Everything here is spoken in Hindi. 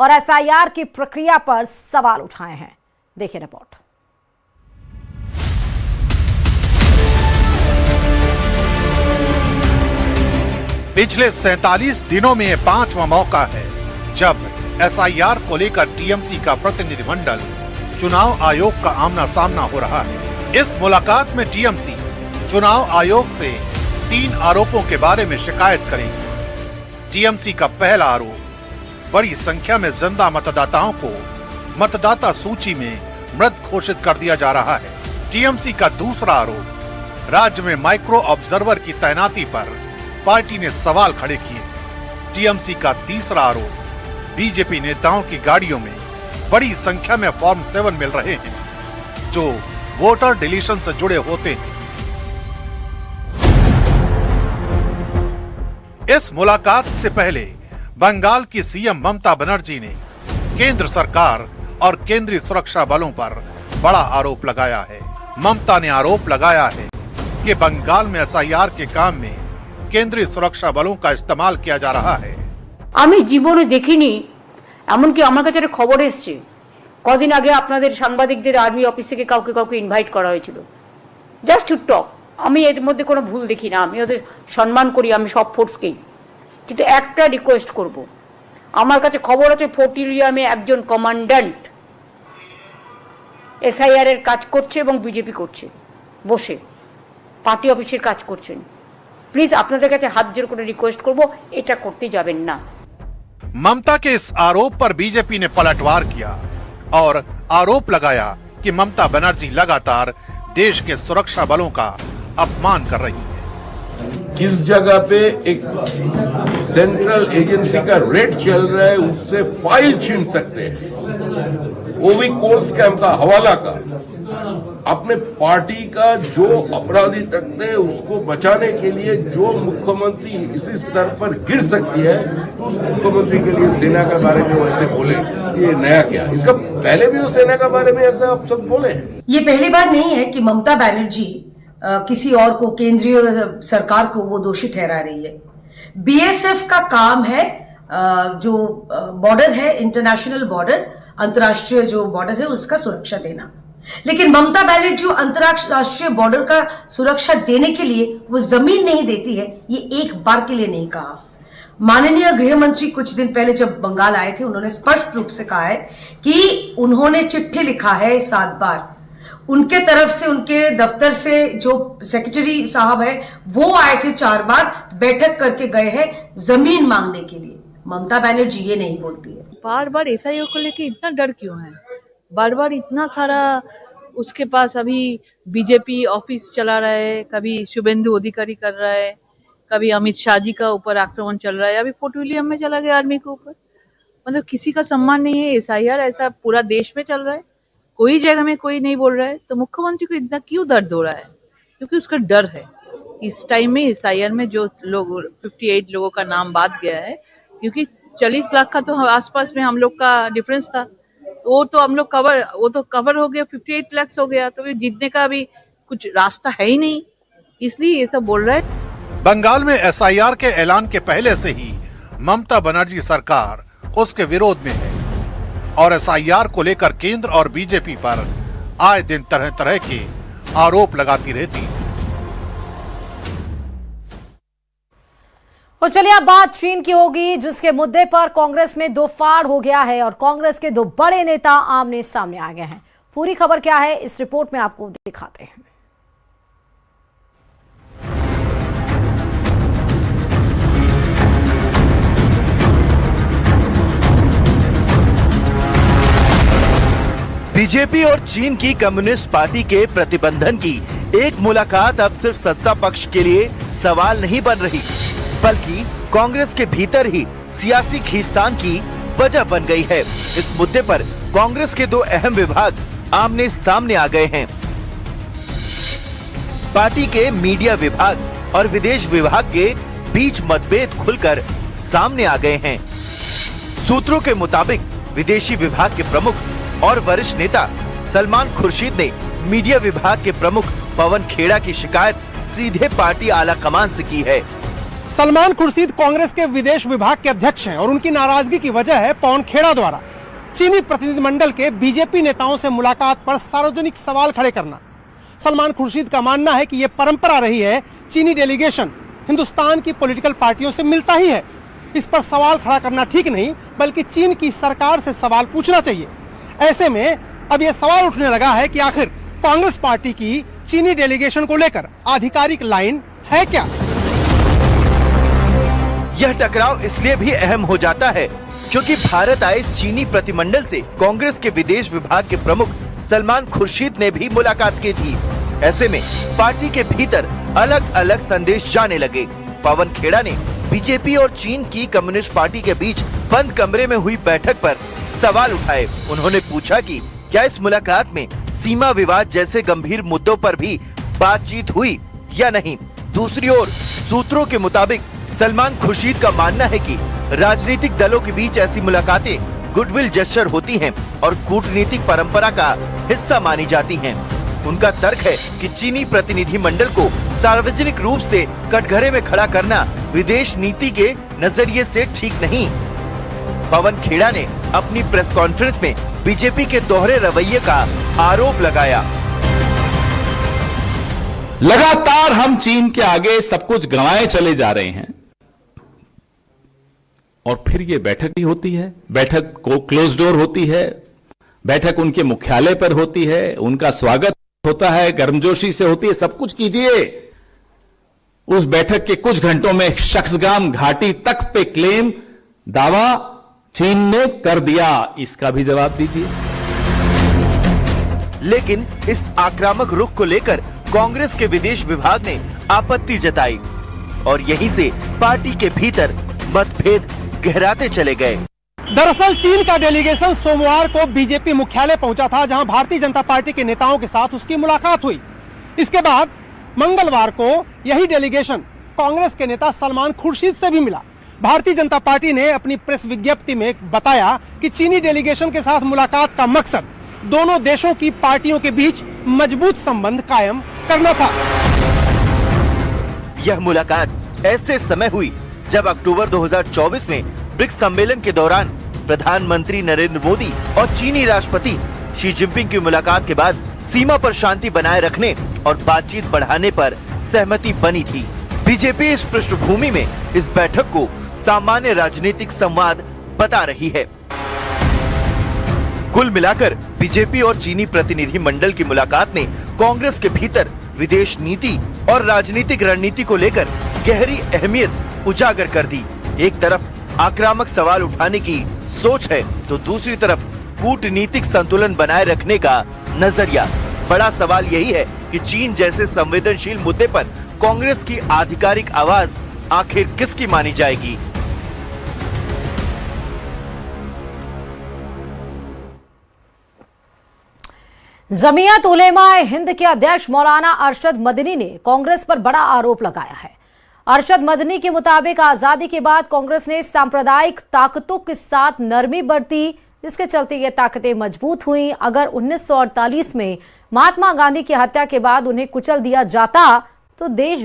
और एसआईआर की प्रक्रिया पर सवाल उठाए हैं। देखिए रिपोर्ट। पिछले 47 दिनों में ये 5वां मौका है जब एसआईआर को लेकर टीएमसी का प्रतिनिधिमंडल चुनाव आयोग का आमना सामना हो रहा है। इस मुलाकात में टीएमसी चुनाव आयोग से 3 आरोपों के बारे में शिकायत करेगी। टीएमसी का पहला आरोप बड़ी संख्या में जिंदा मतदाताओं को मतदाता सूची में मृत घोषित कर दिया जा रहा है। टीएमसी का दूसरा आरोप राज्य में माइक्रो ऑब्जर्वर की तैनाती पर पार्टी ने सवाल खड़े किए। टीएमसी का तीसरा आरोप बीजेपी नेताओं की गाड़ियों में बड़ी संख्या में फॉर्म 7 मिल रहे हैं जो वोटर डिलीशन से जुड़े होते हैं। इस मुलाकात से पहले बंगाल की सीएम ममता बनर्जी ने केंद्र सरकार और केंद्रीय सुरक्षा बलों पर बड़ा आरोप लगाया है। ममता ने आरोप लगाया है कि बंगाल में एसआईआर के काम में केंद्रीय सुरक्षा बलों का इस्तेमाल किया जा रहा है। আমি জীবনে দেখিনি, এমনকি আমার কাছে একটা খবর এসেছে কদিন আগে আপনাদের সাংবাদিকদের আর্মি অফিস থেকে কাউকে কাউকে ইনভাইট করা হয়েছিল জাস্ট টু টক। আমি এর মধ্যে কোনো ভুল দেখি না, আমি ওদের সম্মান করি, আমি সব ফোর্সকেই। কিন্তু একটা রিকোয়েস্ট করব, আমার কাছে খবর আছে ফোর্ট ইলিয়ামে একজন কমান্ড্যান্ট এসআইআর এর কাজ করছে এবং বিজেপি করছে, বসে পার্টি অফিসের কাজ করছেন। प्लीज আপনাদের কাছে হাত জোড় করে রিকোয়েস্ট করব, এটা করতে যাবেন না। ममता के इस आरोप पर बीजेपी ने पलटवार किया और आरोप लगाया कि ममता बनर्जी लगातार देश के सुरक्षा बलों का अपमान कर रही है। किस जगह पे एक सेंट्रल एजेंसी का रेड चल रहा है उससे फाइल छीन सकते हैं, वो भी कोर्ट स्कैम का हवाला का। अपने पार्टी का जो अपराधी तकते हैं उसको बचाने के लिए जो मुख्यमंत्री इसी स्तर पर गिर सकती है तो उस मुख्यमंत्री के लिए सेना के बारे में वो ऐसे बोले, ये नया क्या? इसका पहले भी वो सेना के बारे में ऐसा आप सब बोले हैं। ये पहली बार नहीं है कि ममता बनर्जी किसी और को, केंद्रीय सरकार को वो दोषी ठहरा रही है। बीएसएफ का काम है जो बॉर्डर है, इंटरनेशनल बॉर्डर, अंतर्राष्ट्रीय जो बॉर्डर है उसका सुरक्षा देना। लेकिन ममता बनर्जी अंतरराष्ट्रीय बॉर्डर का सुरक्षा देने के लिए वो जमीन नहीं देती है, ये एक बार के लिए नहीं कहा। माननीय गृह मंत्री कुछ दिन पहले जब बंगाल आए थे उन्होंने स्पष्ट रूप से कहा है कि उन्होंने चिट्ठी लिखा है 7 बार। उनके तरफ से, उनके दफ्तर से जो सेक्रेटरी साहब है वो आए थे 4 बार, बैठक करके गए हैं जमीन मांगने के लिए। ममता बनर्जी ये नहीं बोलती है। बार बार एसआईओ को लेके इतना डर क्यों है? बार बार इतना सारा उसके पास अभी बीजेपी ऑफिस चला रहा है, कभी शुभेंदु अधिकारी कर रहा है, कभी अमित शाह जी का ऊपर आक्रमण चल रहा है, अभी फोर्ट विलियम में चला गया आर्मी के ऊपर। मतलब किसी का सम्मान नहीं है। एसआईआर ऐसा पूरा देश में चल रहा है, कोई जगह में कोई नहीं बोल रहा है, तो मुख्यमंत्री को इतना क्यों दर्द हो रहा है? क्योंकि उसका डर है। इस टाइम में एसआईआर में जो लोग 58 लोगों का नाम बात गया है, क्योंकि 40 लाख का तो आसपास में हम लोग का डिफरेंस था, वो तो हम लोग कवर हो गया, 58 लाख हो गया, तो जीतने का भी कुछ रास्ता है ही नहीं, इसलिए ये सब बोल रहा है। बंगाल में एसआईआर के ऐलान के पहले से ही ममता बनर्जी सरकार उसके विरोध में है और एसआईआर को लेकर केंद्र और बीजेपी पर आए दिन तरह तरह के आरोप लगाती रहती है। और चलिए अब बात चीन की होगी, जिसके मुद्दे पर कांग्रेस में दो फाड़ हो गया है और कांग्रेस के दो बड़े नेता आमने सामने आ गए हैं। पूरी खबर क्या है इस रिपोर्ट में आपको दिखाते हैं। बीजेपी और चीन की कम्युनिस्ट पार्टी के प्रतिबंधन की एक मुलाकात अब सिर्फ सत्ता पक्ष के लिए सवाल नहीं बन रही, बल्कि कांग्रेस के भीतर ही सियासी खींचतान की वजह बन गई है। इस मुद्दे पर कांग्रेस के दो अहम विभाग आमने सामने आ गए हैं। पार्टी के मीडिया विभाग और विदेश विभाग के बीच मतभेद खुलकर सामने आ गए हैं। सूत्रों के मुताबिक विदेशी विभाग के प्रमुख और वरिष्ठ नेता सलमान खुर्शीद ने मीडिया विभाग के प्रमुख पवन खेड़ा की शिकायत सीधे पार्टी आला कमान से की है। सलमान खुर्शीद कांग्रेस के विदेश विभाग के अध्यक्ष हैं और उनकी नाराजगी की वजह है पवन खेड़ा द्वारा चीनी प्रतिनिधिमंडल के बीजेपी नेताओं से मुलाकात पर सार्वजनिक सवाल खड़े करना। सलमान खुर्शीद का मानना है कि यह परंपरा रही है, चीनी डेलीगेशन हिंदुस्तान की पॉलिटिकल पार्टियों से मिलता ही है। इस पर सवाल खड़ा करना ठीक नहीं, बल्कि चीन की सरकार से सवाल पूछना चाहिए। ऐसे में अब यह सवाल उठने लगा है कि आखिर कांग्रेस पार्टी की चीनी डेलीगेशन को लेकर आधिकारिक लाइन है क्या। यह टकराव इसलिए भी अहम हो जाता है क्योंकि भारत आए चीनी प्रतिनिधिमंडल से कांग्रेस के विदेश विभाग के प्रमुख सलमान खुर्शीद ने भी मुलाकात की थी। ऐसे में पार्टी के भीतर अलग अलग संदेश जाने लगे। पवन खेड़ा ने बीजेपी और चीन की कम्युनिस्ट पार्टी के बीच बंद कमरे में हुई बैठक पर सवाल उठाए। उन्होंने पूछा कि क्या इस मुलाकात में सीमा विवाद जैसे गंभीर मुद्दों पर भी बातचीत हुई या नहीं। दूसरी ओर सूत्रों के मुताबिक सलमान खुर्शीद का मानना है कि राजनीतिक दलों के बीच ऐसी मुलाकातें गुडविल जेस्चर होती हैं और कूटनीतिक परंपरा का हिस्सा मानी जाती हैं। उनका तर्क है कि चीनी प्रतिनिधि मंडल को सार्वजनिक रूप से कटघरे में खड़ा करना विदेश नीति के नजरिए से ठीक नहीं। पवन खेड़ा ने अपनी प्रेस कॉन्फ्रेंस में बीजेपी के दोहरे रवैये का आरोप लगाया। लगातार हम चीन के आगे सब कुछ गंवाए चले जा रहे हैं और फिर ये बैठक भी होती है, बैठक को क्लोज डोर होती है, बैठक उनके मुख्यालय पर होती है, उनका स्वागत होता है, गर्मजोशी से होती है, सब कुछ कीजिए। उस बैठक के कुछ घंटों में शख्सगाम घाटी तक पे क्लेम दावा चीन ने कर दिया, इसका भी जवाब दीजिए। लेकिन इस आक्रामक रुख को लेकर कांग्रेस के विदेश विभाग ने आपत्ति जताई और यहीं से पार्टी के भीतर मतभेद गहराते चले गए। दरअसल चीन का डेलीगेशन सोमवार को बीजेपी मुख्यालय पहुंचा था, जहां भारतीय जनता पार्टी के नेताओं के साथ उसकी मुलाकात हुई। इसके बाद मंगलवार को यही डेलीगेशन कांग्रेस के नेता सलमान खुर्शीद से भी मिला। भारतीय जनता पार्टी ने अपनी प्रेस विज्ञप्ति में बताया कि चीनी डेलीगेशन के साथ मुलाकात का मकसद दोनों देशों की पार्टियों के बीच मजबूत संबंध कायम करना था। यह मुलाकात ऐसे समय हुई जब अक्टूबर 2024 में ब्रिक्स सम्मेलन के दौरान प्रधानमंत्री नरेंद्र मोदी और चीनी राष्ट्रपति शी जिनपिंग की मुलाकात के बाद सीमा पर शांति बनाए रखने और बातचीत बढ़ाने पर सहमति बनी थी। बीजेपी इस पृष्ठभूमि में इस बैठक को सामान्य राजनीतिक संवाद बता रही है। कुल मिलाकर बीजेपी और चीनी प्रतिनिधि मंडल की मुलाकात ने कांग्रेस के भीतर विदेश नीति और राजनीतिक रणनीति को लेकर गहरी अहमियत उजागर कर दी। एक तरफ आक्रामक सवाल उठाने की सोच है तो दूसरी तरफ कूटनीतिक संतुलन बनाए रखने का नजरिया। बड़ा सवाल यही है कि चीन जैसे संवेदनशील मुद्दे पर कांग्रेस की आधिकारिक आवाज आखिर किसकी मानी जाएगी। जमीयत उलेमाए हिंद के अध्यक्ष मौलाना अरशद मदनी ने कांग्रेस पर बड़ा आरोप लगाया है। अरशद मदनी के मुताबिक आजादी के बाद कांग्रेस ने सांप्रदायिक ताकतों के साथ नरमी बरती, जिसके चलते ये ताकतें मजबूत हुई। अगर 1948 में महात्मा गांधी की हत्या के बाद उन्हें कुचल दिया जाता तो देश